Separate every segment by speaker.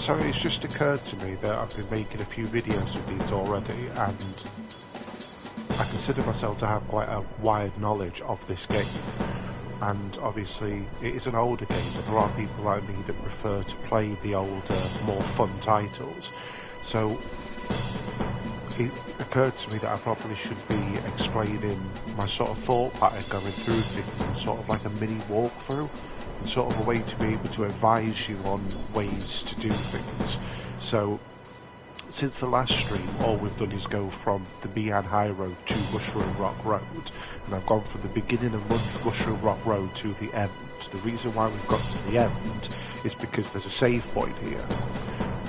Speaker 1: So it's just occurred to me that I've been making a few videos of these already, and I consider myself to have quite a wide knowledge of this game. And obviously it is an older game, but there are people like me that prefer to play the older, more fun titles. So it occurred to me that I probably should be explaining my sort of thought pattern going through things in sort of like a mini walkthrough, and sort of a way to be able to advise you on ways to do things. So since the last stream, all we've done is go from the Mian High Road to Mushroom Rock Road, and I've gone from the beginning of Mushroom Rock Road to the end. The reason why we've got to the end is because there's a save point here.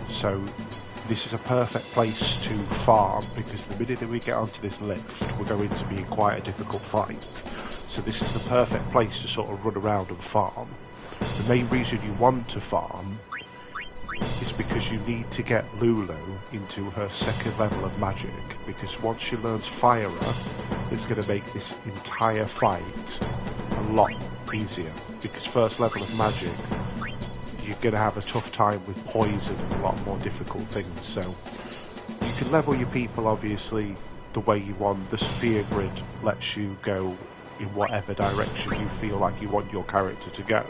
Speaker 1: So this is a perfect place to farm, because the minute that we get onto this lift, we're going to be in quite a difficult fight. So this is the perfect place to sort of run around and farm. The main reason you want to farm is because you need to get Lulu into her second level of magic, because once she learns Fire Up, it's going to make this entire fight a lot easier, because first level of magic, you're going to have a tough time with poison and a lot more difficult things. So you can level your people obviously the way you want. The Sphere Grid lets you go in whatever direction you feel like you want your character to go.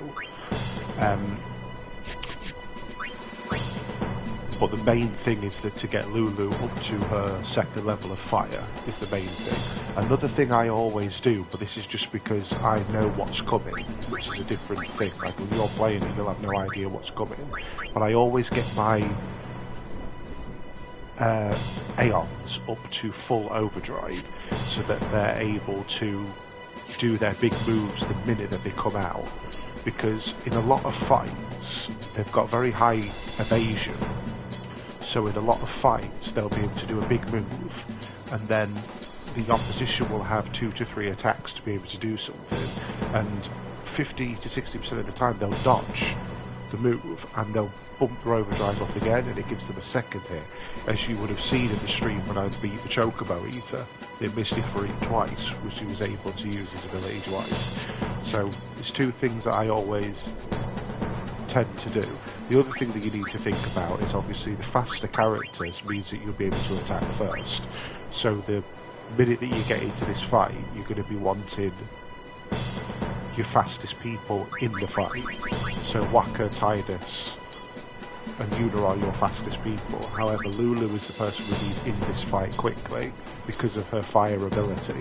Speaker 1: But the main thing is that to get Lulu up to her second level of fire is the main thing. Another thing I always do, but this is just because I know what's coming, which is a different thing. Like when you're playing it, you'll have no idea what's coming. But I always get my Aeons up to full overdrive so that they're able to do their big moves the minute that they come out. Because in a lot of fights, they've got very high evasion. So in a lot of fights, they'll be able to do a big move, and then the opposition will have 2 to 3 attacks to be able to do something, and 50 to 60% of the time they'll dodge the move, and they'll bump their overdrive up again, and it gives them a second hit. As you would have seen in the stream when I beat the Chocobo Eater, it missed it for it twice, which he was able to use his ability twice. So there's two things that I always tend to do. The other thing that you need to think about is obviously the faster characters means that you'll be able to attack first. So the minute that you get into this fight, you're going to be wanting your fastest people in the fight. So Wakka, Tidus and Yuna are your fastest people. However, Lulu is the person we need in this fight quickly because of her fire ability.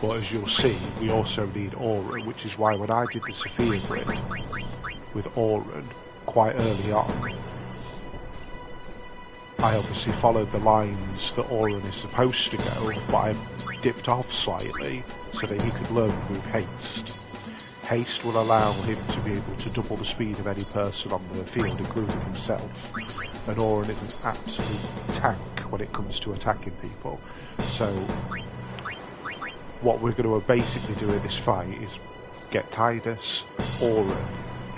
Speaker 1: But as you'll see, we also need Aura, which is why when I did the Sophia Grid with Auron quite early on, I obviously followed the lines that Auron is supposed to go, but I dipped off slightly so that he could learn the move Haste. Haste will allow him to be able to double the speed of any person on the field, including himself. And Auron is an absolute tank when it comes to attacking people. So what we're going to basically do in this fight is get Tidus, Auron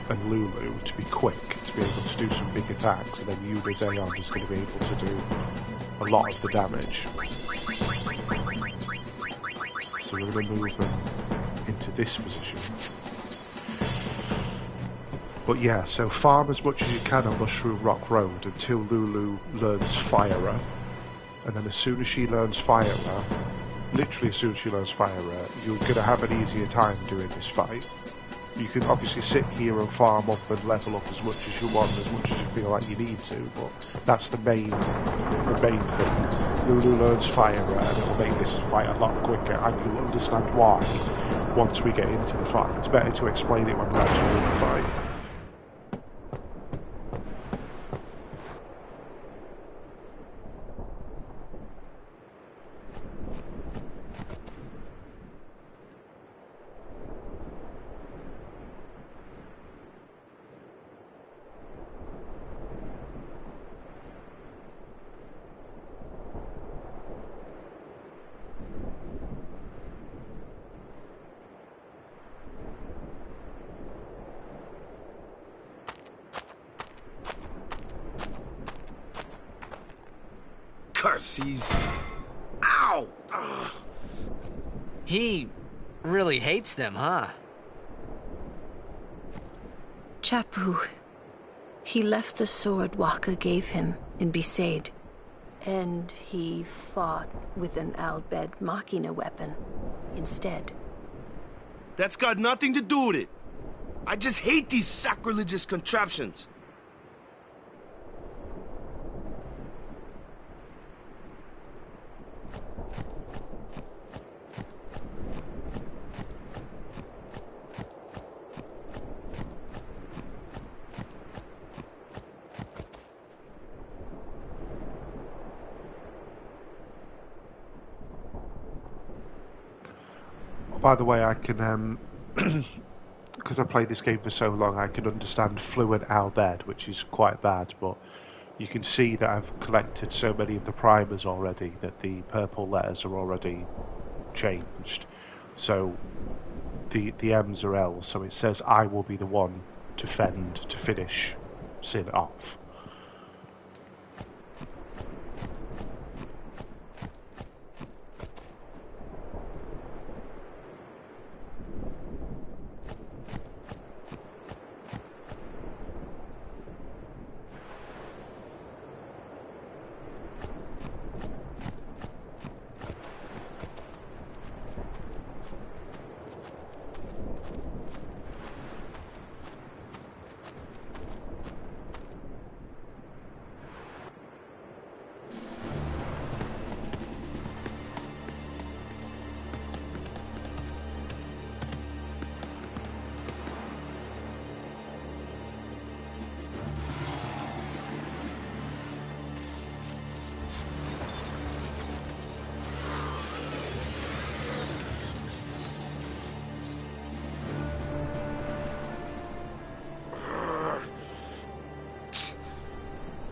Speaker 1: and Lulu to be quick, to be able to do some big attacks, and then Yuna's Aeon is going to be able to do a lot of the damage. So we're going to move them into this position. But yeah, so farm as much as you can on Mushroom Rock Road until Lulu learns Fire Up, and then as soon as she learns Fire Up, literally as soon as she learns Fire Up, you're going to have an easier time doing this fight. You can obviously sit here and farm up and level up as much as you want, as much as you feel like you need to, but that's the main thing. Lulu learns Fire Up and it'll make this fight a lot quicker, and you'll understand why once we get into the fight. It's better to explain it when we're actually in the fight.
Speaker 2: Curses! Ow! Ugh.
Speaker 3: He really hates them, huh?
Speaker 4: Chapu. He left the sword Waka gave him in Besaid, and he fought with an Al Bhed Machina weapon instead.
Speaker 2: That's got nothing to do with it. I just hate these sacrilegious contraptions.
Speaker 1: By the way, I can, because I played this game for so long, I can understand fluent Al Bhed, which is quite bad, but you can see that I've collected so many of the primers already that the purple letters are already changed. So the M's are L's, so it says I will be the one to finish Sin off.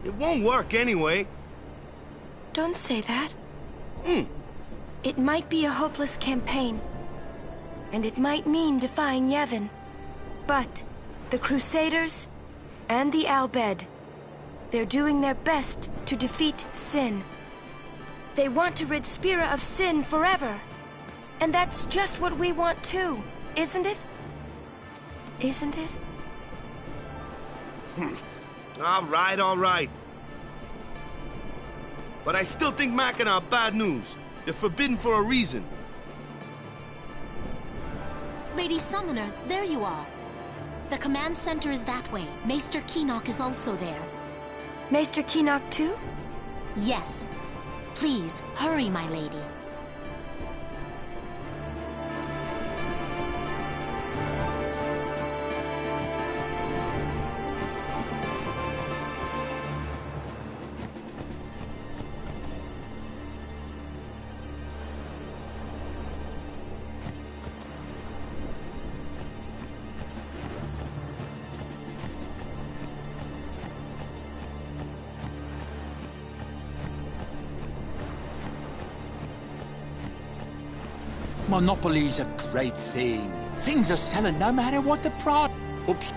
Speaker 2: It won't work anyway.
Speaker 4: Don't say that. It might be a hopeless campaign, and it might mean defying Yevon. But the Crusaders and the Al Bhed, they're doing their best to defeat Sin. They want to rid Spira of Sin forever. And that's just what we want too, isn't it? Isn't it?
Speaker 2: All right. But I still think Machina are bad news. They're forbidden for a reason.
Speaker 5: Lady Summoner, there you are. The command center is that way. Maester Keenock is also there.
Speaker 4: Maester Keenock too?
Speaker 5: Yes. Please, hurry, my lady.
Speaker 6: Monopoly's a great thing. Things are selling no matter what the price. Oops.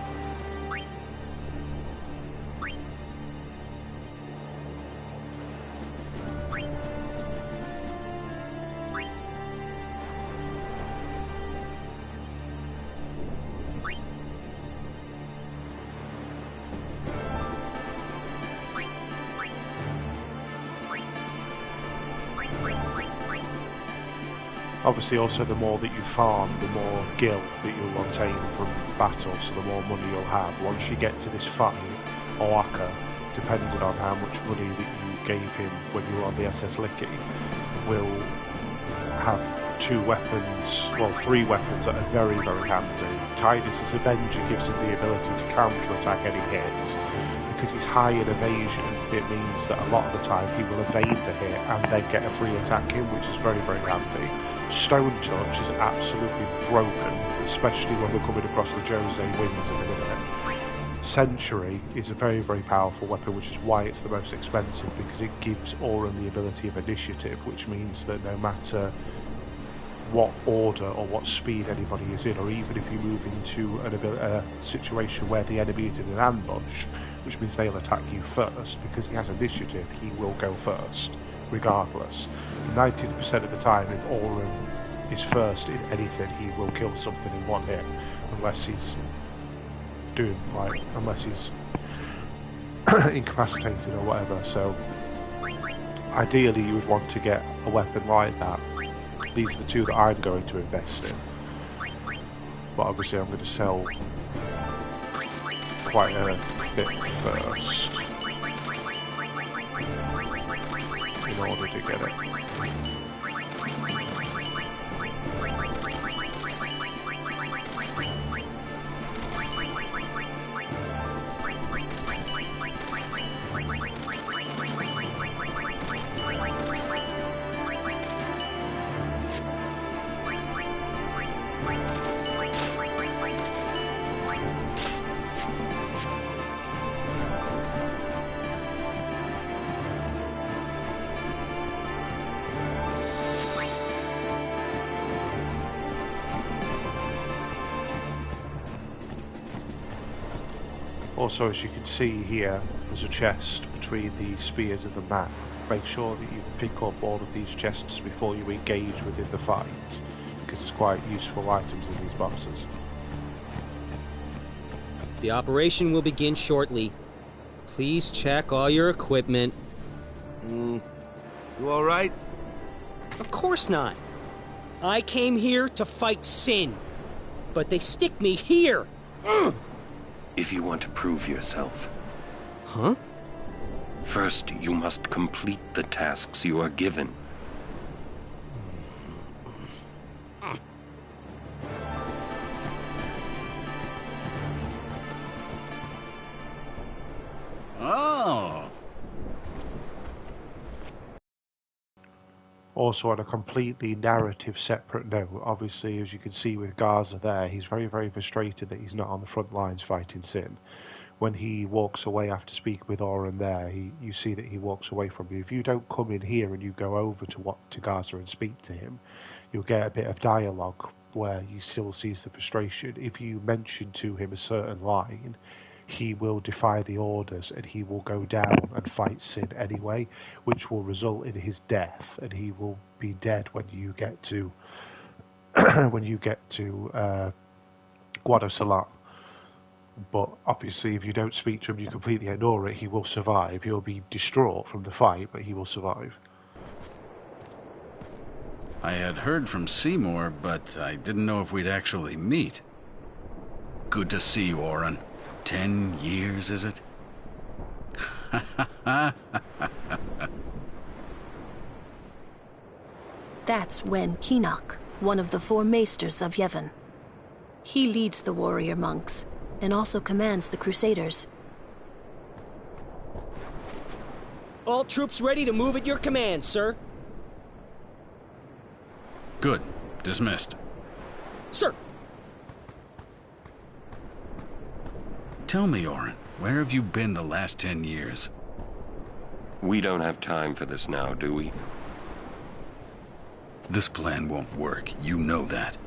Speaker 1: Obviously, also the more that you farm, the more gil that you'll obtain from battle, so the more money you'll have. Once you get to this fight, Oaka, depending on how much money that you gave him when you were on the SS Licky, will have 2 weapons, well 3 weapons that are very, very handy. Tidus's Avenger gives him the ability to counter-attack any hits. Because he's high in evasion, it means that a lot of the time he will evade the hit and then get a free attack in, which is very, very handy. Stone Touch is absolutely broken, especially when we're coming across the Jose winds in a minute. Century is a very, very powerful weapon, which is why it's the most expensive, because it gives Auron the ability of initiative, which means that no matter what order or what speed anybody is in, or even if you move into a situation where the enemy is in an ambush, which means they'll attack you first, because he has initiative, he will go first, regardless. 90% of the time, if Auron is first in anything, he will kill something in one hit, unless he's incapacitated or whatever. So ideally you would want to get a weapon like that. These are the two that I'm going to invest in. But obviously I'm going to sell quite a bit first in order to get it. Also, as you can see here, there's a chest between the spears and the map. Make sure that you pick up all of these chests before you engage within the fight, because it's quite useful items in these boxes.
Speaker 7: The operation will begin shortly. Please check all your equipment.
Speaker 2: You alright?
Speaker 7: Of course not. I came here to fight Sin, but they stick me here.
Speaker 8: If you want to prove yourself.
Speaker 7: Huh?
Speaker 8: First, you must complete the tasks you are given.
Speaker 6: Oh.
Speaker 1: Also, on a completely narrative separate note, obviously, as you can see with Garza there, he's very, very frustrated that he's not on the front lines fighting Sin. When he walks away after speaking with Auron there, you see that he walks away from you. If you don't come in here and you go over to Garza and speak to him, you'll get a bit of dialogue where you still sees the frustration. If you mention to him a certain line, he will defy the orders and he will go down and fight Sin anyway, which will result in his death, and he will be dead when you get to Guado Salat. But obviously, if you don't speak to him, you completely ignore it, he will survive. He'll be distraught from the fight, but he will survive.
Speaker 6: I had heard from Seymour, but I didn't know if we'd actually meet. Good to see you, Auron. 10 years, is it?
Speaker 9: That's Wen Keenock, one of the 4 maesters of Yevon. He leads the warrior monks, and also commands the Crusaders.
Speaker 7: All troops ready to move at your command, sir.
Speaker 6: Good. Dismissed.
Speaker 7: Sir!
Speaker 6: Tell me, Auron, where have you been the last 10 years?
Speaker 8: We don't have time for this now, do we?
Speaker 6: This plan won't work, you know that.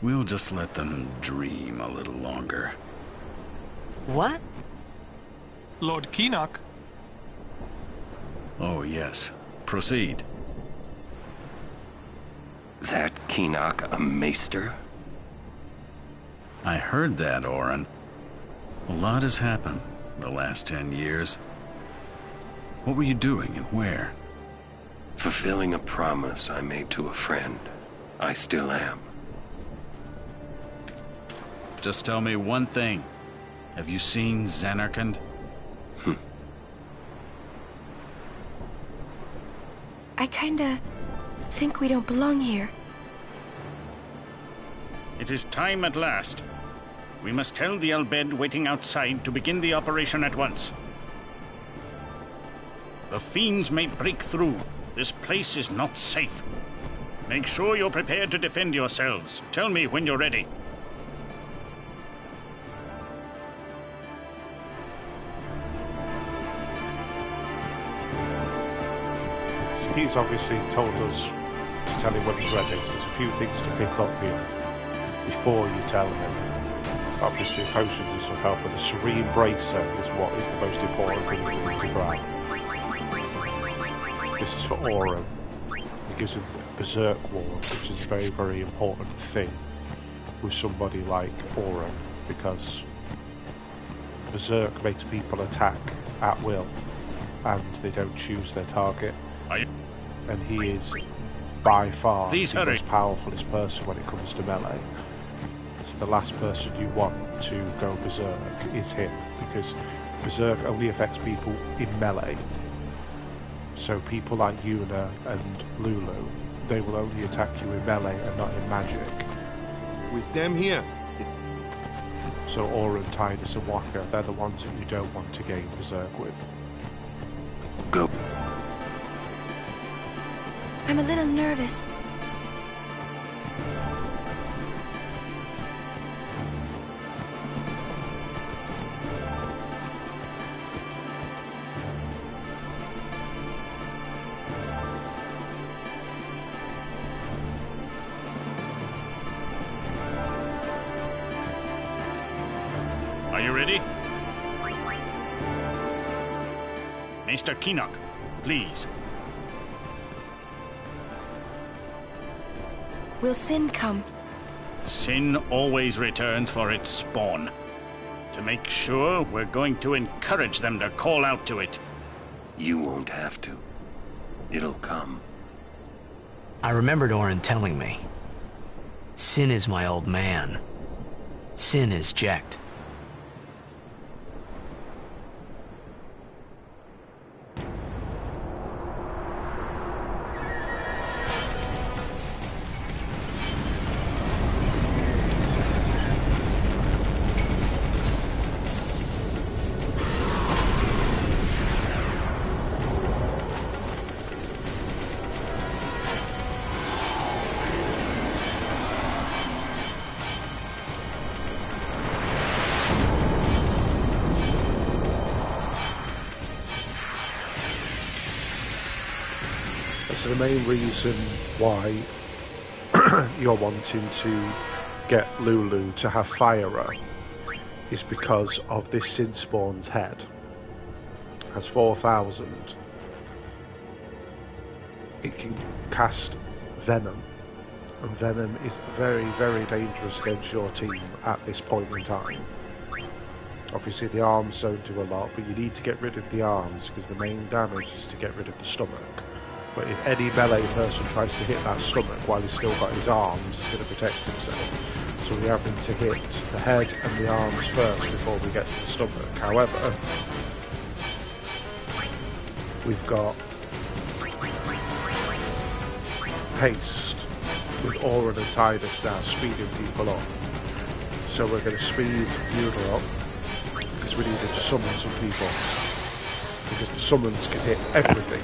Speaker 6: We'll just let them dream a little longer.
Speaker 7: What?
Speaker 10: Lord Keenock.
Speaker 6: Oh, yes. Proceed.
Speaker 8: That Keenock a maester?
Speaker 6: I heard that, Auron. A lot has happened the last 10 years. What were you doing and where?
Speaker 8: Fulfilling a promise I made to a friend. I still am.
Speaker 6: Just tell me one thing. Have you seen Zanarkand?
Speaker 4: I kinda think we don't belong here.
Speaker 11: It is time at last. We must tell the Al Bhed waiting outside to begin the operation at once. The fiends may break through. This place is not safe. Make sure you're prepared to defend yourselves. Tell me when you're ready.
Speaker 1: So he's obviously told us to tell him when he's ready, so there's a few things to pick up here before you tell him. Obviously potions and stuff help, but the Serene Bracer is what is the most important thing we need to grab. This is for Auron. It gives him Berserk Ward, which is a very, very important thing with somebody like Auron, because Berserk makes people attack at will, and they don't choose their target. And he is by far the most powerfulest person when it comes to melee. So the last person you want to go berserk is him, because berserk only affects people in melee. So people like Yuna and Lulu, they will only attack you in melee and not in magic.
Speaker 2: With them here.
Speaker 1: So Auron, Tidus and Wakka, they're the ones that you don't want to game berserk with.
Speaker 8: Go.
Speaker 4: I'm a little nervous.
Speaker 11: Are you ready? Maester Keenock, please.
Speaker 4: Will Sin come?
Speaker 11: Sin always returns for its spawn. To make sure, we're going to encourage them to call out to it.
Speaker 8: You won't have to. It'll come.
Speaker 3: I remembered Auron telling me. Sin is my old man. Sin is Jecht.
Speaker 1: So the main reason why you're wanting to get Lulu to have Fire is because of this Sin Spawn's head. It has 4,000. It can cast Venom, and Venom is very, very dangerous against your team at this point in time. Obviously the arms don't do a lot, but you need to get rid of the arms because the main damage is to get rid of the stomach. But if any melee person tries to hit that stomach while he's still got his arms, he's going to protect himself. So we're having to hit the head and the arms first before we get to the stomach. However, we've got haste with Auron and Tidus now speeding people up. So we're going to speed Yuna up because we needed to summon some people. Because the summons can hit everything.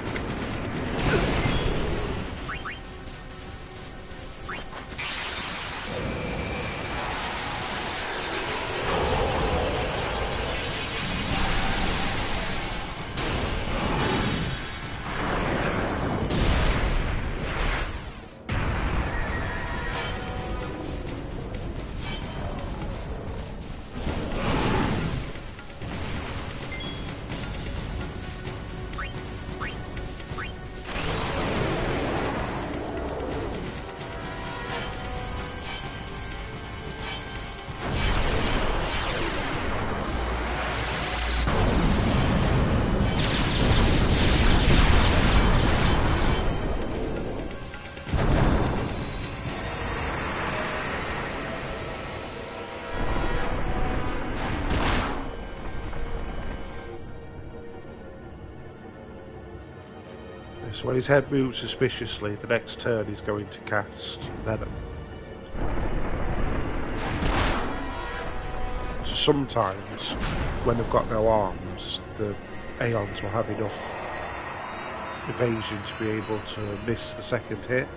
Speaker 1: So when his head moves suspiciously, the next turn he's going to cast Venom. So sometimes, when they've got no arms, the Aeons will have enough evasion to be able to miss the second hit.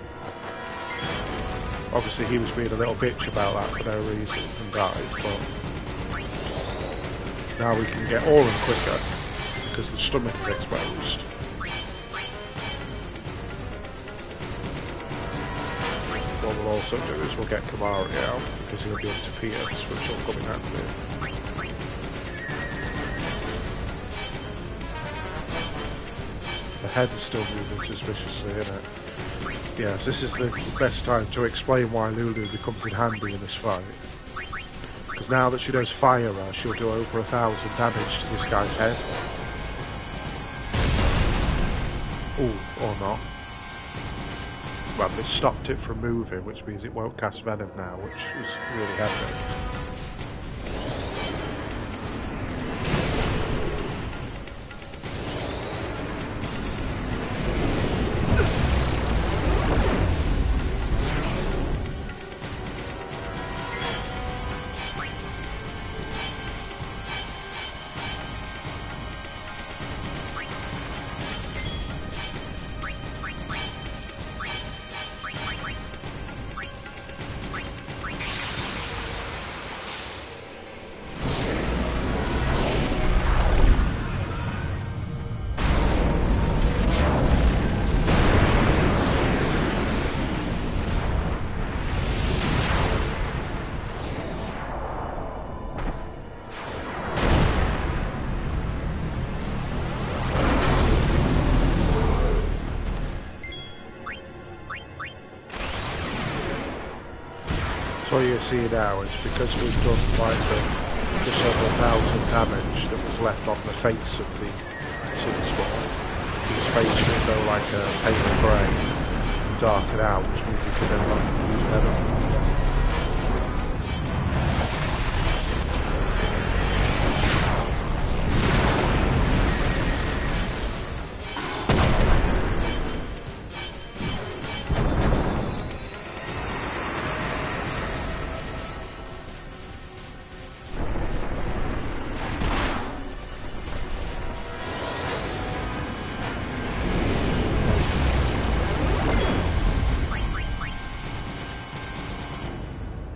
Speaker 1: Obviously he was being a little bitch about that for no reason and died, but now we can get Auron quicker because the stomach is exposed. What we'll also do is we'll get Kimahri out because he'll be able to pierce, which will come in handy. The head is still moving suspiciously, isn't it? Yes, this is the best time to explain why Lulu becomes in handy in this fight. Because now that she does Fire, she'll do over 1,000 damage to this guy's head. Oh, or not. Well, they stopped it from moving, which means it won't cast Venom now, which is really handy. All you see now is because we've done like the several thousand damage that was left on the face of the Sin-Spawn, his face will go like a pale grey and darken out, which means he can no longer use Venom.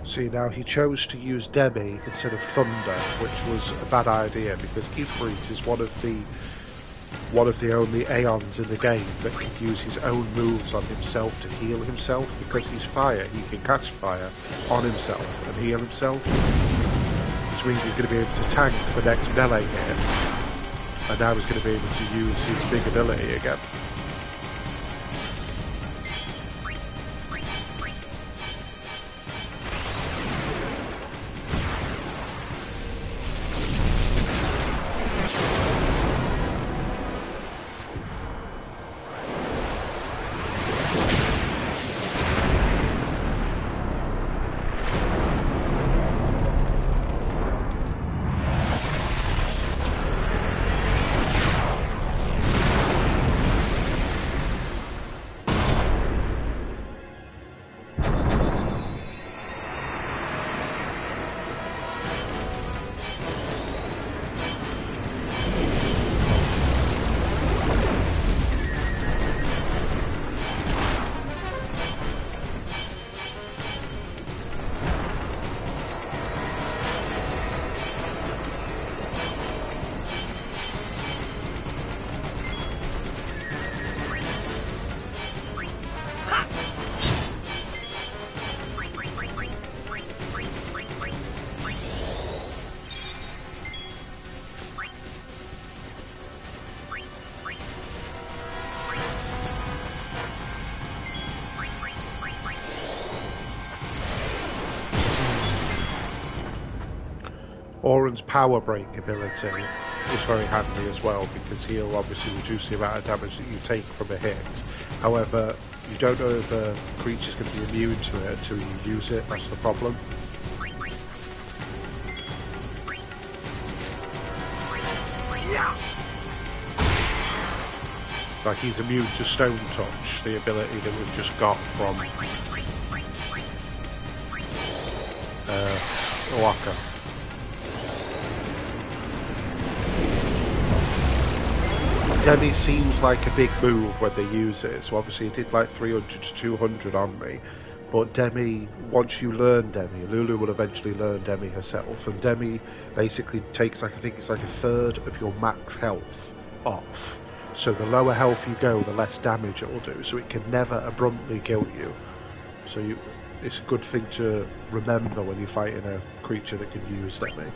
Speaker 1: See, now he chose to use Demi instead of Thunder, which was a bad idea because Ifrit is one of the only Aeons in the game that can use his own moves on himself to heal himself. Because he's fire, he can cast fire on himself and heal himself, which means he's going to be able to tank the next melee hit, and now he's going to be able to use his big ability again. Auron's Power Break ability is very handy as well, because he'll obviously reduce the amount of damage that you take from a hit. However, you don't know if a creature's going to be immune to it until you use it. That's the problem. Like, he's immune to Stone Touch, the ability that we've just got from Wakka. Demi seems like a big move when they use it, so obviously it did like 300 to 200 on me. But Demi, once you learn Demi, Lulu will eventually learn Demi herself, and Demi basically takes, like, I think it's like a third of your max health off. So the lower health you go, the less damage it will do, so it can never abruptly kill you. So it's a good thing to remember when you're fighting a creature that can use Demi.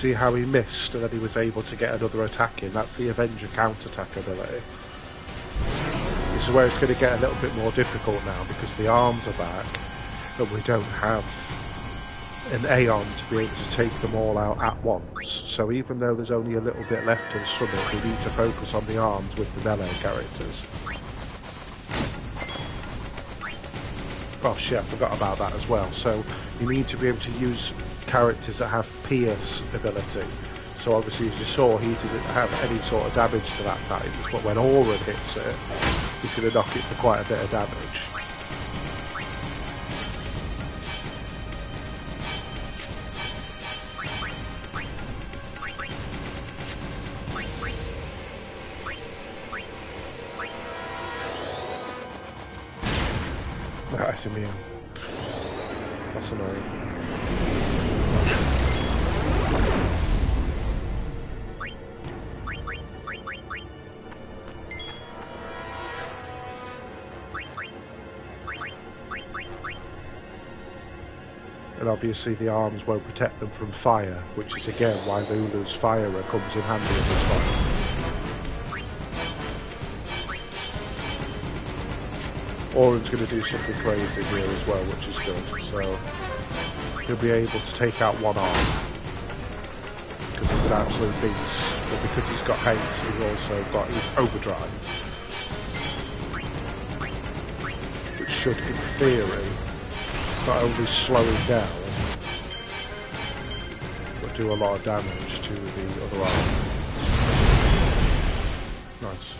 Speaker 1: See how he missed and then he was able to get another attack in? That's the Avenger counterattack ability. This is where it's going to get a little bit more difficult now because the arms are back, but we don't have an Aeon to be able to take them all out at once. So even though there's only a little bit left to the stomach, we need to focus on the arms with the melee characters. Oh shit, I forgot about that as well. So you need to be able to use characters that have pierce ability. So obviously, as you saw, he didn't have any sort of damage to that time, but when Auron hits it, he's going to knock it for quite a bit of damage. That's immune. That's annoying. And obviously the arms won't protect them from fire, which is again why Lulu's Firer comes in handy at this point. Auron's going to do something crazy here as well, which is good. So he'll be able to take out one arm because he's an absolute beast. But because he's got haste, he's also got his overdrive, which should, in theory, not only slow him down, but do a lot of damage to the other arm. Nice.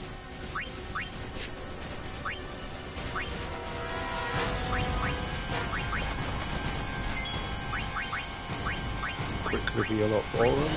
Speaker 1: Quick reveal up Auron.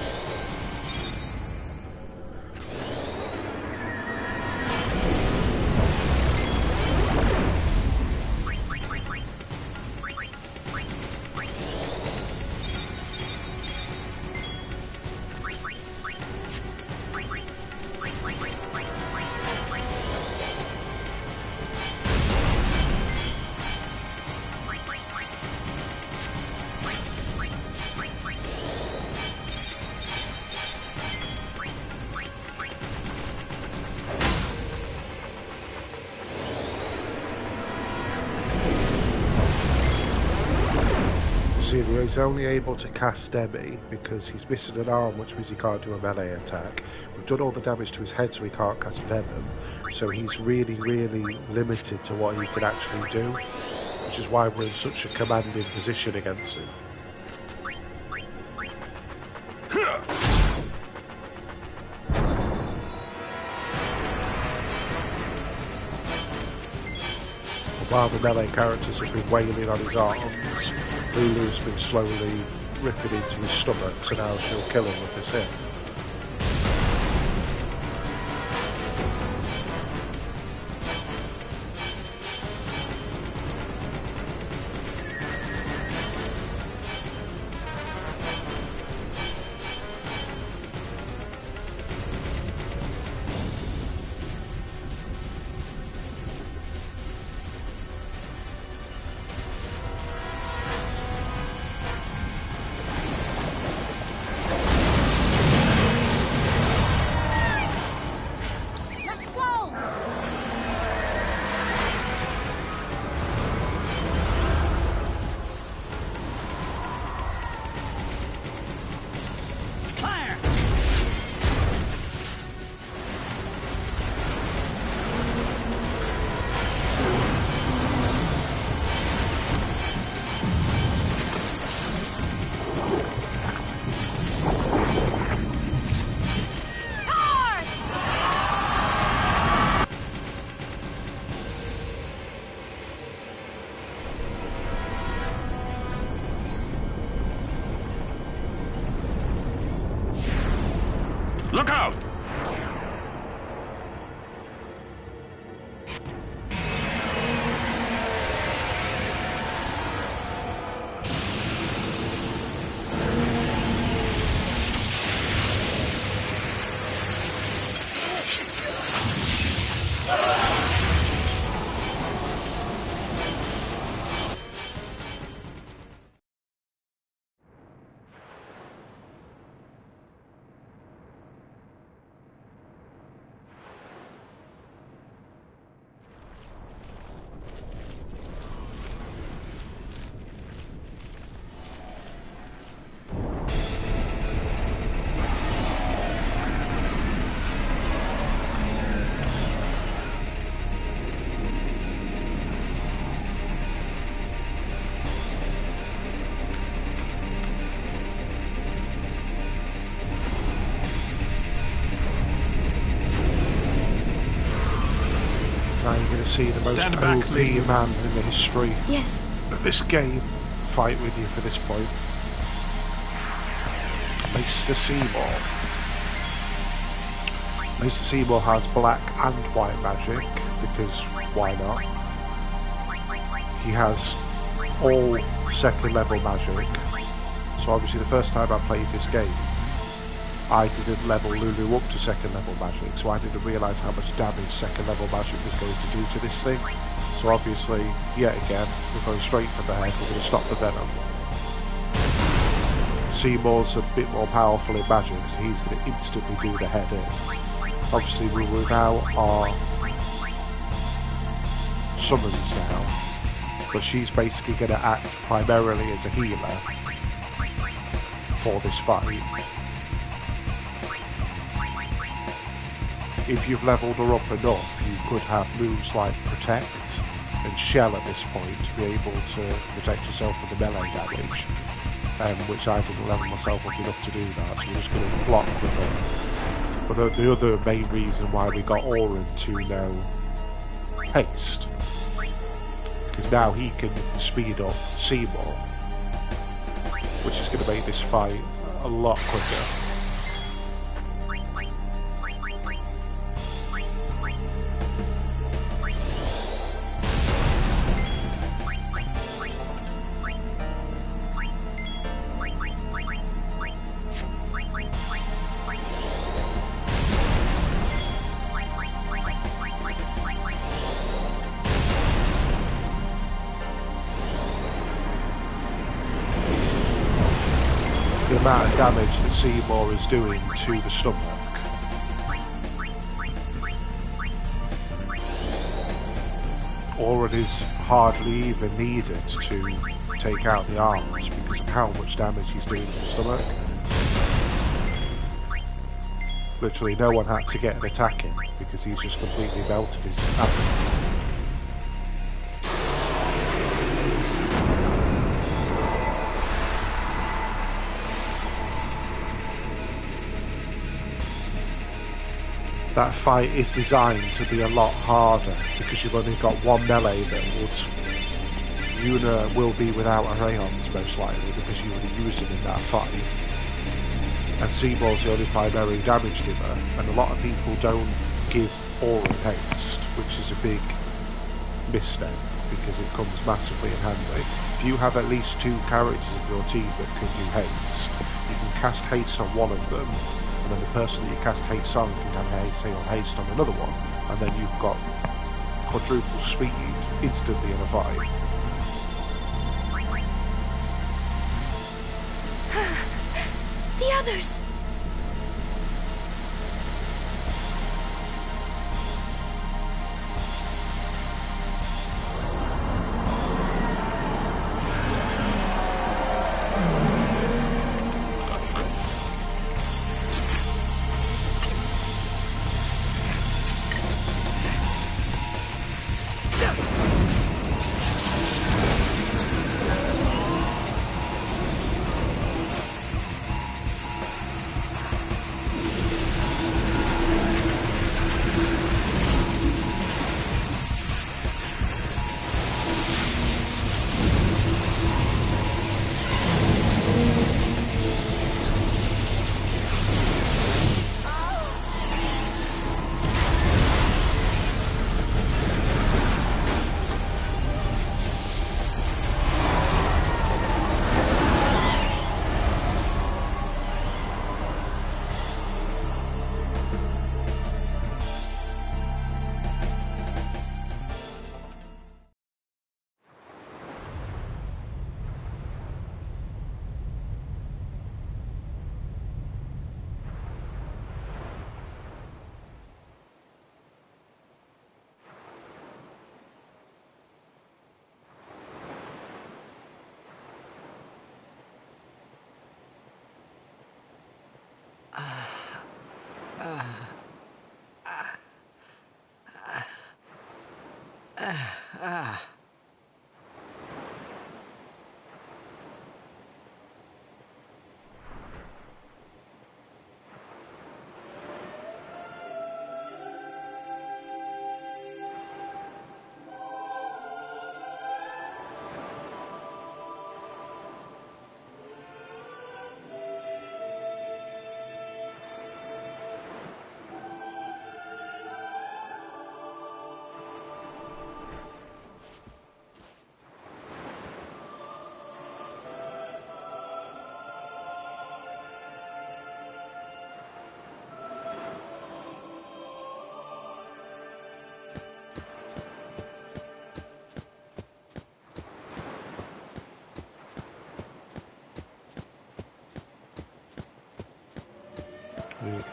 Speaker 1: He's only able to cast Demi because he's missing an arm, which means he can't do a melee attack. We've done all the damage to his head, so he can't cast Venom. So he's really, really limited to what he can actually do, which is why we're in such a commanding position against him. While the melee characters have been wailing on his arms, Lulu's been slowly ripping into his stomach, so now she'll kill him with this hit.
Speaker 8: Look out!
Speaker 1: to see the most
Speaker 10: Stand back,
Speaker 1: OP
Speaker 10: Lady.
Speaker 1: man in the history
Speaker 4: Yes.
Speaker 1: of this game fight with you for this point. Maester Seymour. Maester Seymour has black and white magic, because why not? He has all second level magic. So obviously the first time I played this game, I didn't level Lulu up to second level magic, so I didn't realise how much damage second level magic was going to do to this thing. So obviously, yet again, we're going straight for the head, we're going to stop the venom. Seymour's a bit more powerful in magic, so he's going to instantly do the head in. Obviously we're without our summons now, but she's basically going to act primarily as a healer for this fight. If you've leveled her up enough, you could have moves like Protect and Shell at this point to be able to protect yourself from the melee damage, which I didn't level myself up enough to do that, so we're just going to block with her. But the other main reason why we got Auron to know Haste, because now he can speed up Seymour, which is going to make this fight a lot quicker. The amount of damage that Seymour is doing to the stomach. Auron is hardly even needed to take out the arms because of how much damage he's doing to the stomach. Literally no one had to get an attack in because he's just completely melted his abdomen. That fight is designed to be a lot harder because you've only got one melee that would... Yuna will be without her Aeons most likely because you would use them in that fight. And Seymour's the only primary damage giver, and a lot of people don't give Auron Haste, which is a big mistake because it comes massively in handy. If you have at least 2 characters in your team that can do Haste, you can cast Haste on one of them, and then the person that you cast Haste on can have Haste on another one, and then you've got quadruple speed instantly in a fight.
Speaker 4: The others!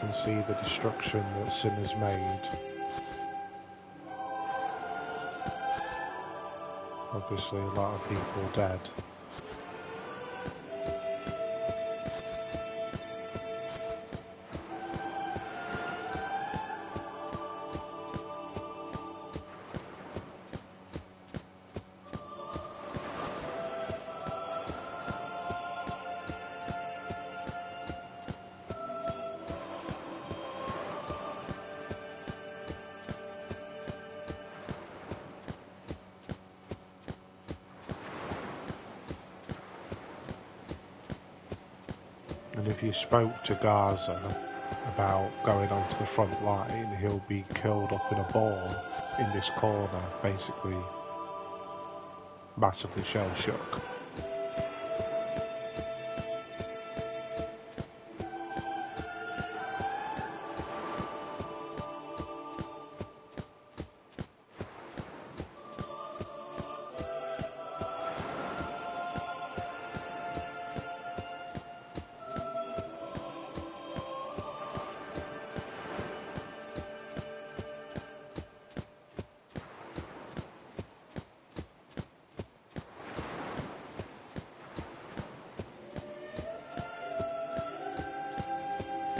Speaker 1: can see the destruction that Sin has made. Obviously, a lot of people dead. And if you spoke to Gaza about going onto the front line, he'll be curled up in a ball in this corner, basically massively shell-shook.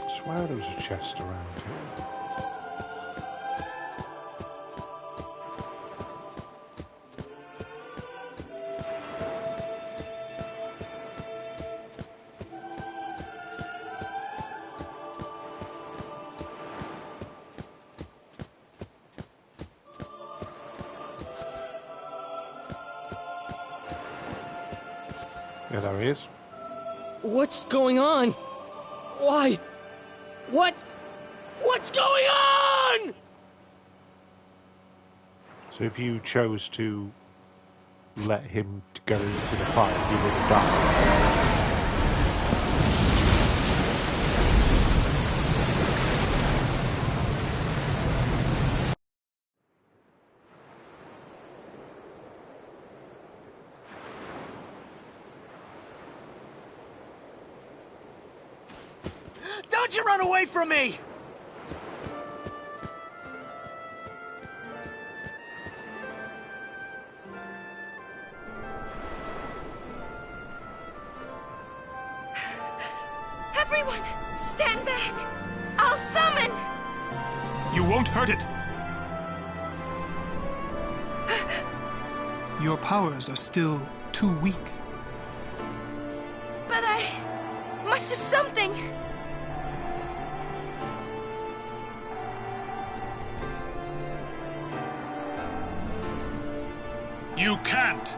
Speaker 1: I swear there was a chest around here. Yeah, there he is.
Speaker 7: What's going on? Why? What's going on?
Speaker 1: So if you chose to let him go into the fight, he would have died.
Speaker 12: Don't you run away from me!
Speaker 4: Everyone, stand back! I'll summon!
Speaker 10: You won't hurt it! Your powers are still too weak.
Speaker 4: But I must do something!
Speaker 10: You can't!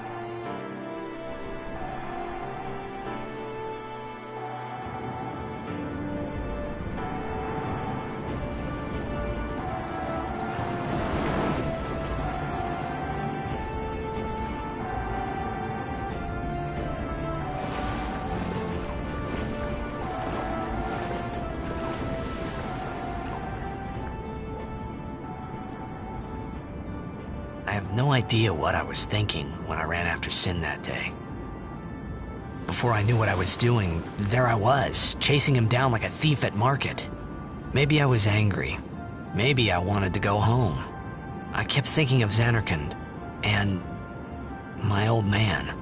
Speaker 3: I have no idea what I was thinking when I ran after Sin that day. Before I knew what I was doing, there I was, chasing him down like a thief at market. Maybe I was angry. Maybe I wanted to go home. I kept thinking of Zanarkand and my old man.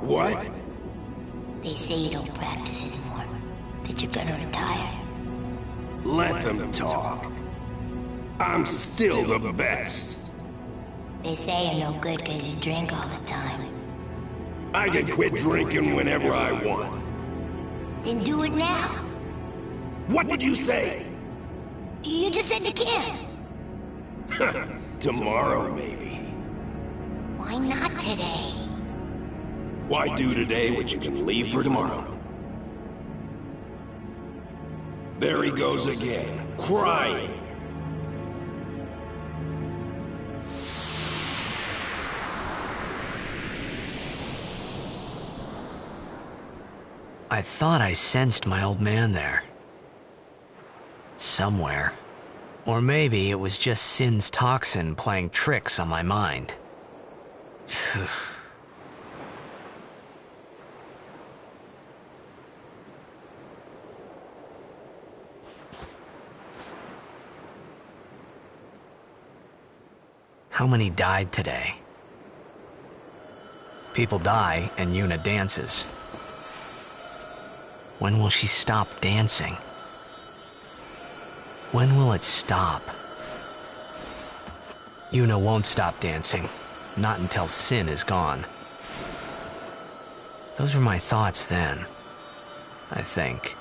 Speaker 13: What?
Speaker 14: They say you don't practice anymore. That you're gonna retire.
Speaker 13: Let them talk. I'm still the best.
Speaker 14: They say you're no good because you drink all the time.
Speaker 13: I can quit drinking whenever I want.
Speaker 14: Then do it now.
Speaker 13: What did you say?
Speaker 14: You just said you can.
Speaker 13: Tomorrow, maybe.
Speaker 14: Why not today?
Speaker 13: Why do today what you can leave for tomorrow? There he goes again, crying.
Speaker 3: I thought I sensed my old man there. Somewhere. Or maybe it was just Sin's toxin playing tricks on my mind. How many died today? People die and Yuna dances. When will she stop dancing? When will it stop? Yuna won't stop dancing, not until Sin is gone. Those were my thoughts then, I think.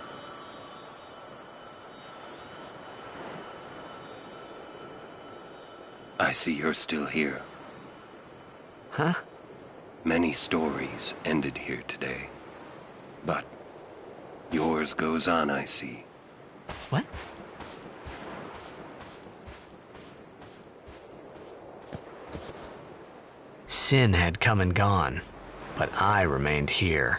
Speaker 8: I see you're still here.
Speaker 3: Huh?
Speaker 8: Many stories ended here today. But yours goes on, I see.
Speaker 3: What? Sin had come and gone, but I remained here.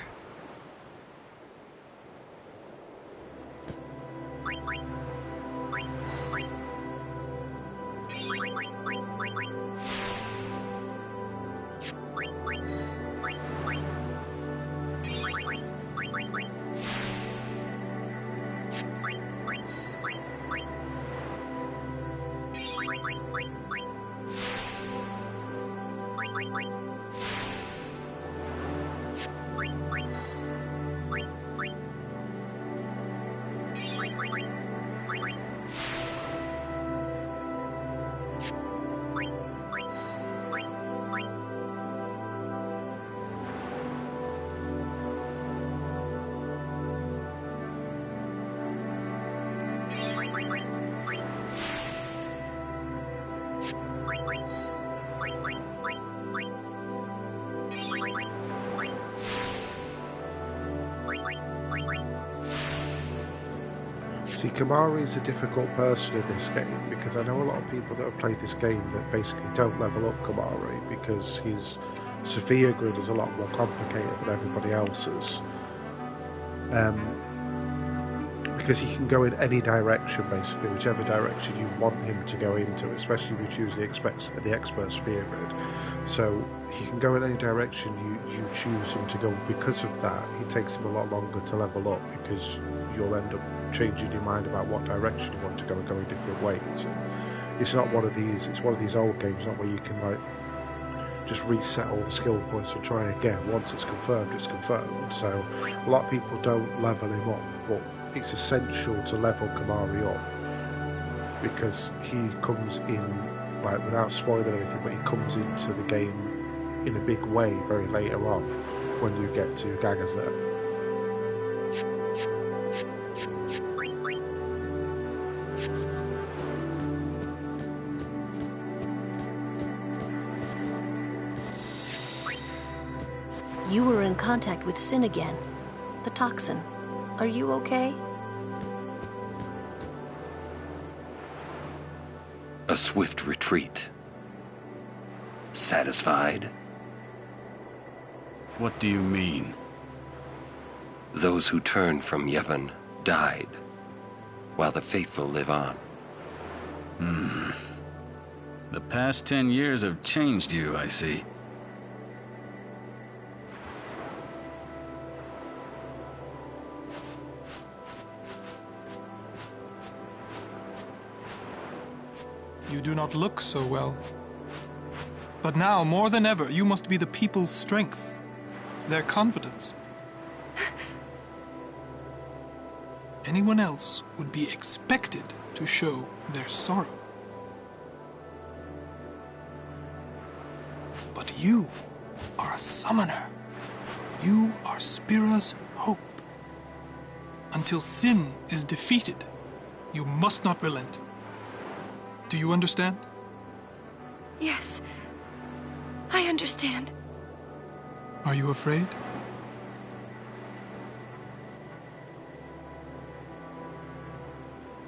Speaker 1: See, Kimahri is a difficult person in this game because I know a lot of people that have played this game that basically don't level up Kimahri because his Sophia grid is a lot more complicated than everybody else's. Because he can go in any direction, basically, whichever direction you want him to go into, especially if you choose the expert Sophia grid. So he can go in any direction you choose him to go. Because of that, it takes him a lot longer to level up because you'll end up changing your mind about what direction you want to go and go in different ways. And it's not one of these. It's one of these old games, not where you can like just reset all the skill points and try again. Once it's confirmed, it's confirmed. So a lot of people don't level him up, but it's essential to level Kimahri up because he comes in, like, without spoiling anything, but he comes into the game in a big way very later on when you get to Gagazet.
Speaker 9: You were in contact with Sin again. The toxin. Are you okay?
Speaker 8: A swift retreat. Satisfied?
Speaker 6: What do you mean?
Speaker 8: Those who turned from Yevon died, while the faithful live on.
Speaker 6: The past 10 years have changed you, I see.
Speaker 10: You do not look so well. But now, more than ever, you must be the people's strength. their confidence. Anyone else would be expected to show their sorrow. But you are a summoner. You are Spira's hope. Until sin is defeated, you must not relent. Do you understand?
Speaker 4: Yes, I understand.
Speaker 10: Are you afraid?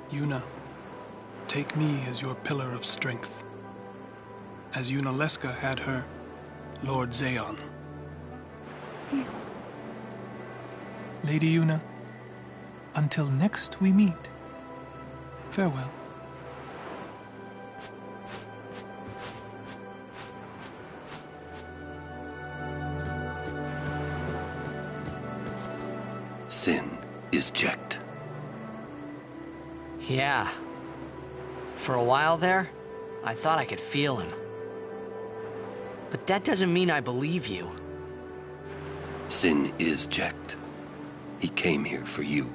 Speaker 10: Yuna, take me as your pillar of strength, as Yunalesca had her Lord Zeon. Lady Yuna, until next we meet, farewell.
Speaker 8: Sin is checked.
Speaker 3: Yeah. For a while there, I thought I could feel him. But that doesn't mean I believe you.
Speaker 8: Sin is checked. He came here for you.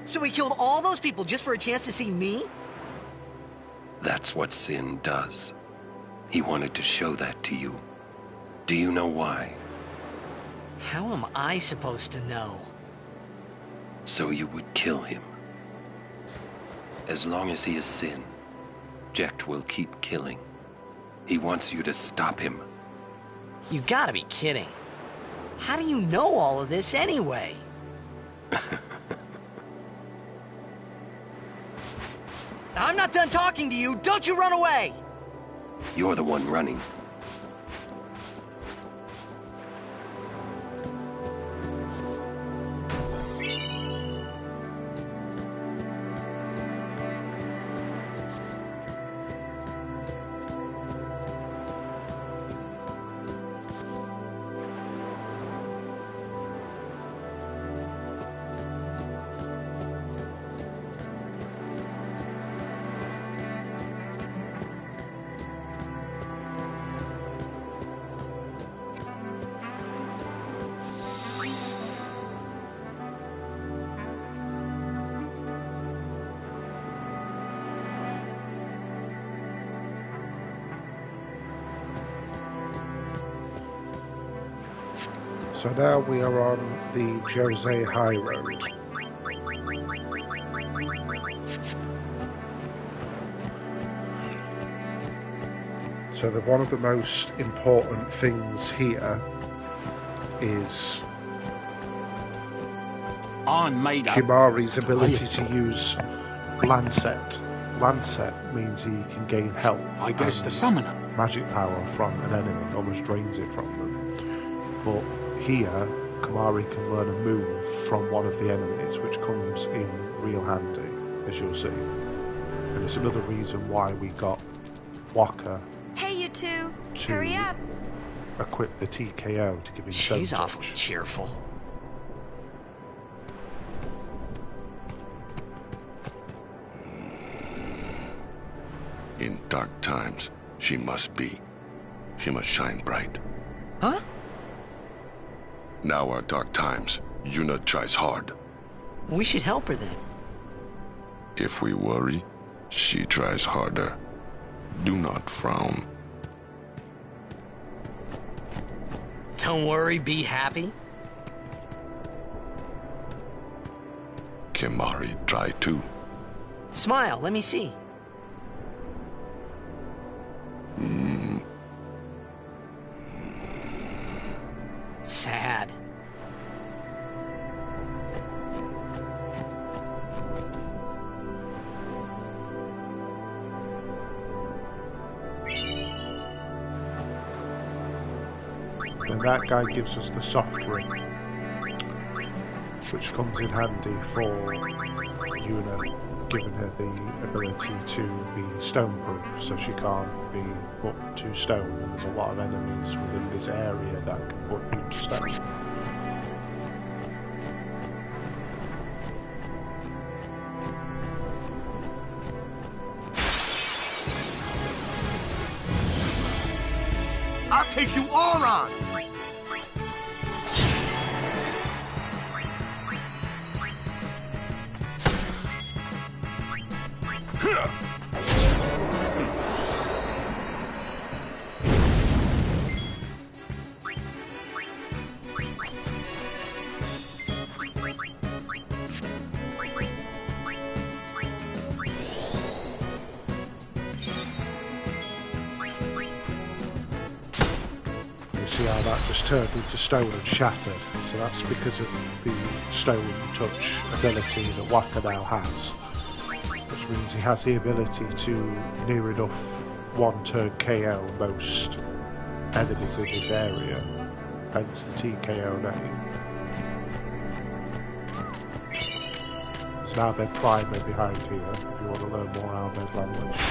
Speaker 15: So he killed all those people just for a chance to see me?
Speaker 8: That's what Sin does. He wanted to show that to you. Do you know why?
Speaker 3: How am I supposed to know?
Speaker 8: So you would kill him. As long as he is Sin, Jecht will keep killing. He wants you to stop him.
Speaker 3: You gotta be kidding. How do you know all of this anyway?
Speaker 15: I'm not done talking to you. Don't you run away!
Speaker 8: You're the one running.
Speaker 1: So now we are on the Jose High Road. So one of the most important things here is Kimahri's ability to use Lancet. Lancet means he can gain health.
Speaker 12: I guess the summoner.
Speaker 1: Magic power from an enemy, almost drains it from them. But here, Kimahri can learn a move from one of the enemies, which comes in real handy, as you'll see. And it's another reason why we got Wakka.
Speaker 4: Hey, you two! Hurry up!
Speaker 1: Equip the TKO to give him.
Speaker 3: She's awfully cheerful.
Speaker 16: In dark times, she must be. She must shine bright.
Speaker 3: Huh?
Speaker 16: Now are dark times. Yuna tries hard.
Speaker 3: We should help her then.
Speaker 16: If we worry, she tries harder. Do not frown.
Speaker 3: Don't worry, be happy.
Speaker 16: Kimahri try too.
Speaker 3: Smile, let me see. Sad.
Speaker 1: And that guy gives us the soft ring, which comes in handy for Yuna, giving her the ability to be stoneproof, so she can't be put to stone. And there's a lot of enemies within this area that can put you to stone.
Speaker 2: I'll take you all on!
Speaker 1: see how that just turned into stone and shattered. So that's because of the stone touch ability that Wakka now has. Which means he has the ability to near enough one-turn KO most enemies in his area. Hence the TKO name. So now they're priming behind here if you want to learn more Almed language.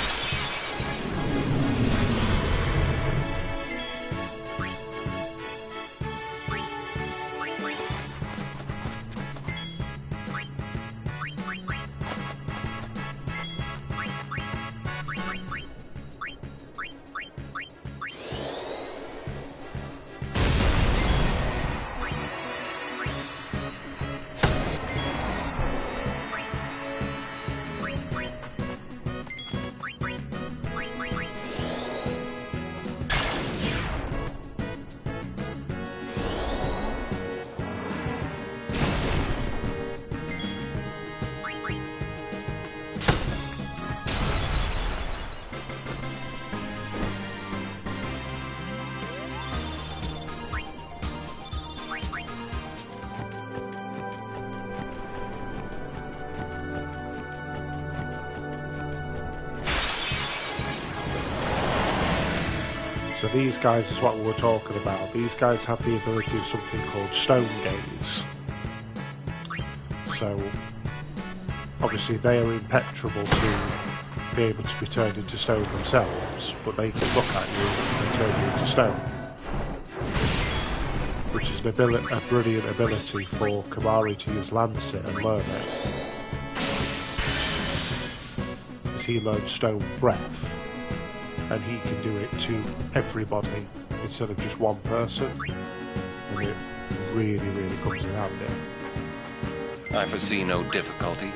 Speaker 1: So these guys is what we were talking about. These guys have the ability of something called Stone Gaze. So obviously they are impenetrable to be able to be turned into stone themselves, but they can look at you and turn you into stone. Which is a brilliant ability for Kimahri to use Lancet and learn it. As he learns Stone Breath, and he can do it to everybody instead of just one person, and it really, really comes in handy.
Speaker 8: I foresee no difficulty.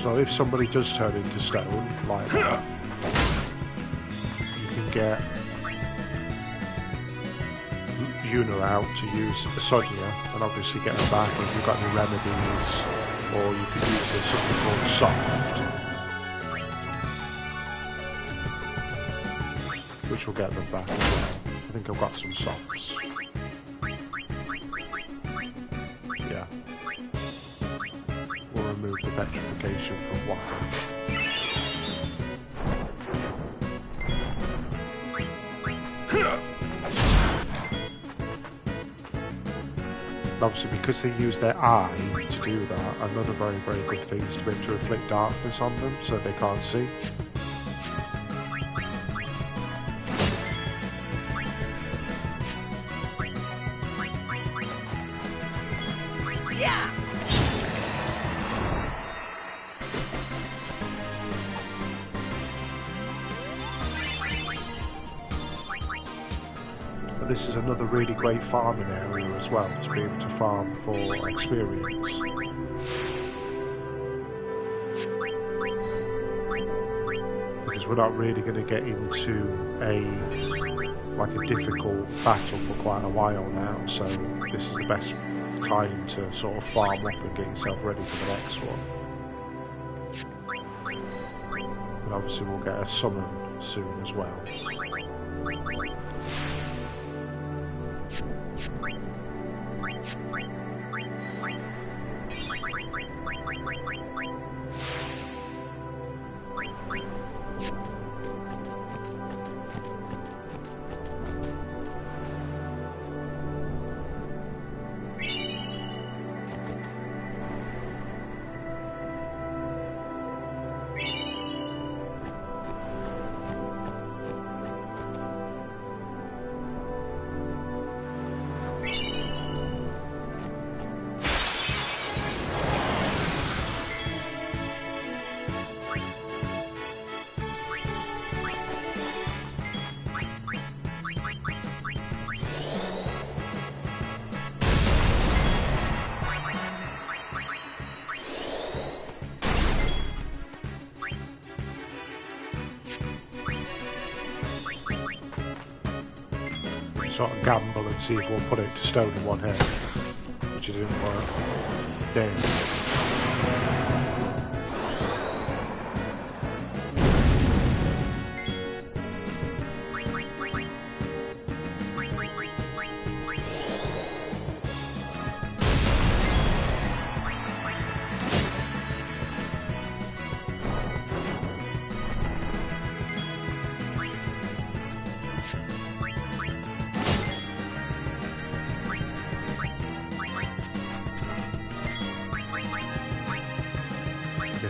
Speaker 1: So if somebody does turn into stone, like that, you can get Yuna out to use Sonia and obviously get her back if you've got any remedies, or you can use something called Soft, which will get them back as well. I think I've got some Softs. Yeah. We'll remove the petrification from Wakka. Obviously, because they use their eye to do that, another very, very good thing is to be able to inflict darkness on them so they can't see. This is another really great farming area as well, to be able to farm for experience. Because we're not really going to get into a difficult battle for quite a while now, so this is the best time to sort of farm up and get yourself ready for the next one. And obviously we'll get a summon soon as well. sort of gamble and see if we'll put it to stone in one hit, which it didn't work. Damn.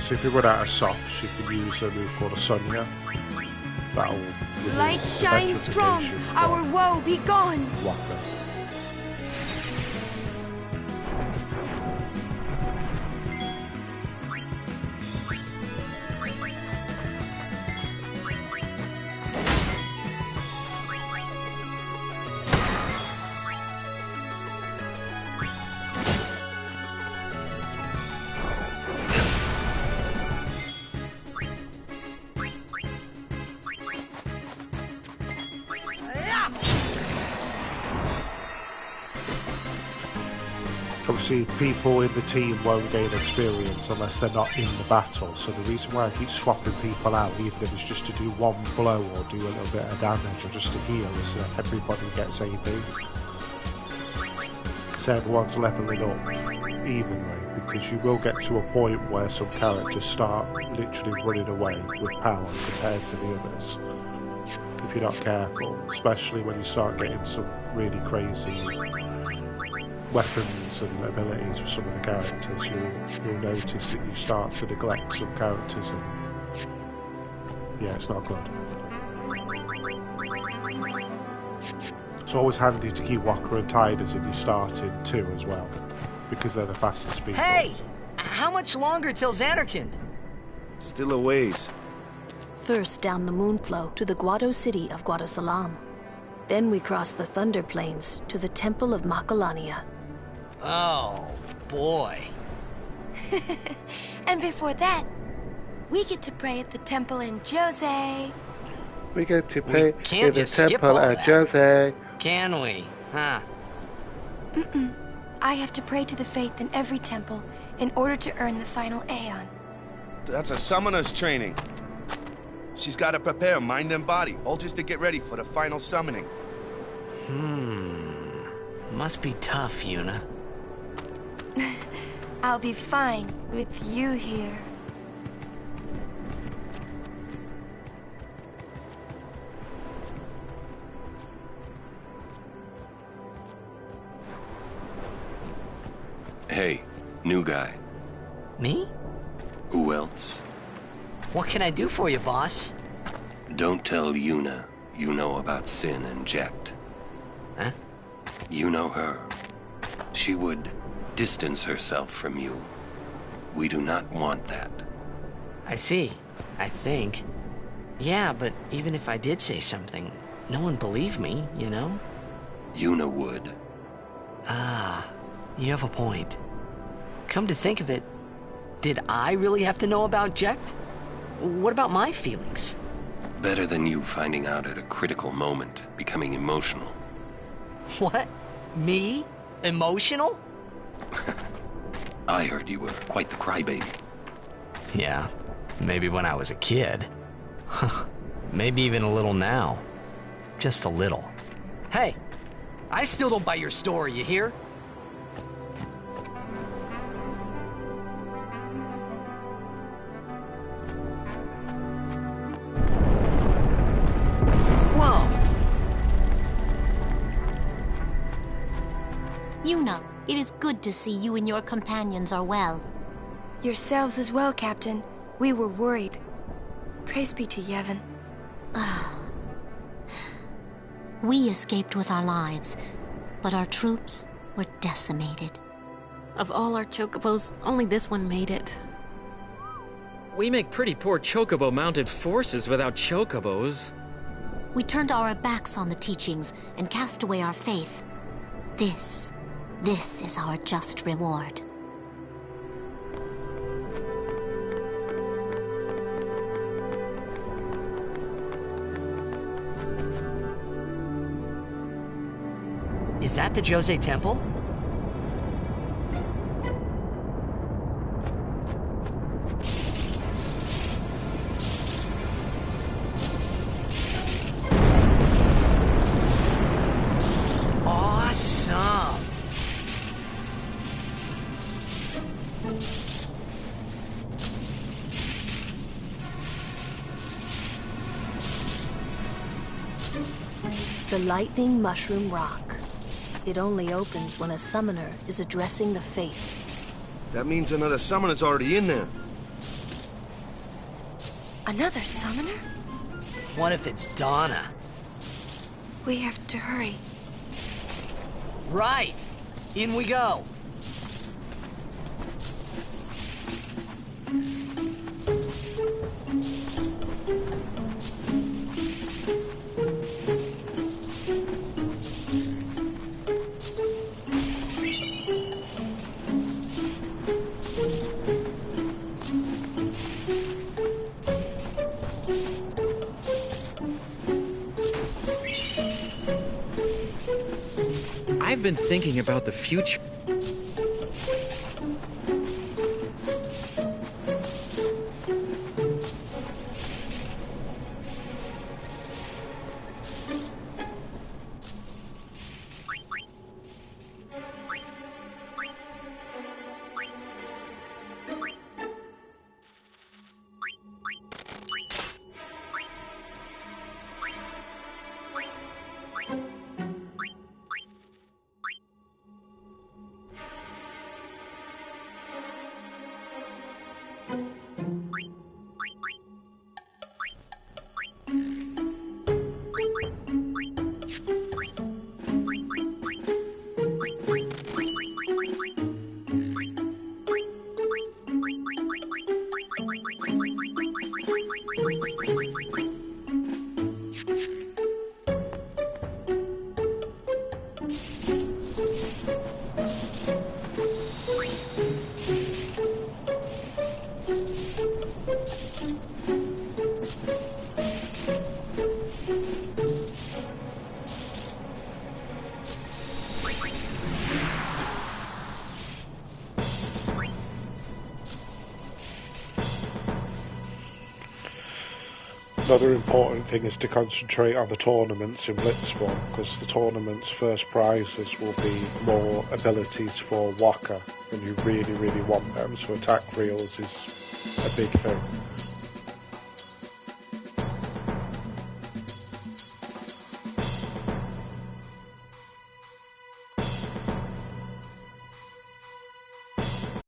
Speaker 1: So if you run out of softs, you can use a move called a Sonya. That'll
Speaker 4: light shine strong, our woe be gone.
Speaker 1: Waka. Obviously, people in the team won't gain experience unless they're not in the battle, so the reason why I keep swapping people out, even if it's just to do one blow or do a little bit of damage or just to heal, is that everybody gets AP. Because everyone's leveling up evenly, because you will get to a point where some characters start literally running away with power compared to the others. If you're not careful, especially when you start getting some really crazy weapons and abilities for some of the characters, you'll notice that you start to neglect some characters, and yeah, it's not good. It's always handy to keep Walker and Tidus in your starting too as well, because they're the fastest people.
Speaker 15: Hey! How much longer till Xanarkand?
Speaker 2: Still a ways.
Speaker 9: First down the Moonflow to the Guado city of Guadosalam. Then we cross the Thunder Plains to the Temple of Macalania.
Speaker 15: Oh, boy.
Speaker 4: And before that, we get to pray at the temple in Jose.
Speaker 1: We get to pray
Speaker 15: We can't
Speaker 1: in the
Speaker 15: just skip
Speaker 1: temple
Speaker 15: all
Speaker 1: at
Speaker 15: that.
Speaker 1: Jose.
Speaker 15: Can we? Huh?
Speaker 4: Mm-mm. I have to pray to the faith in every temple in order to earn the final Aeon.
Speaker 2: That's a summoner's training. She's got to prepare mind and body, all just to get ready for the final summoning.
Speaker 3: Must be tough, Yuna.
Speaker 4: I'll be fine with you here.
Speaker 8: Hey, new guy.
Speaker 3: Me?
Speaker 8: Who else?
Speaker 15: What can I do for you, boss?
Speaker 8: Don't tell Yuna you know about Sin and Jecht.
Speaker 3: Huh?
Speaker 8: You know her. She would distance herself from you. We do not want that.
Speaker 3: I see. I think. Yeah, but even if I did say something, no one believed me, you know?
Speaker 8: Yuna would.
Speaker 3: Ah, you have a point. Come to think of it, did I really have to know about Jecht? What about my feelings?
Speaker 8: Better than you finding out at a critical moment, becoming emotional.
Speaker 15: What? Me? Emotional?
Speaker 8: I heard you were quite the crybaby.
Speaker 3: Yeah, maybe when I was a kid. Maybe even a little now. Just a little.
Speaker 15: Hey, I still don't buy your story, you hear? Whoa!
Speaker 5: Yuna, it is good to see you and your companions are well.
Speaker 4: Yourselves as well, Captain. We were worried. Praise be to Yevon.
Speaker 5: We escaped with our lives, but our troops were decimated.
Speaker 17: Of all our chocobos, only this one made it.
Speaker 18: We make pretty poor chocobo-mounted forces without chocobos.
Speaker 5: We turned our backs on the teachings and cast away our faith. This is our just reward.
Speaker 3: Is that the Jose Temple? Awesome!
Speaker 9: The Lightning Mushroom Rock. It only opens when a summoner is addressing the faith.
Speaker 2: That means another summoner's already in there.
Speaker 4: Another summoner?
Speaker 3: What if it's Donna?
Speaker 4: We have to hurry.
Speaker 3: Right! In we go!
Speaker 18: I've been thinking about the future.
Speaker 1: Another important thing is to concentrate on the tournaments in Blitzball, because the tournament's first prizes will be more abilities for Wakka, and you really, really want them, so attack reels is a big thing.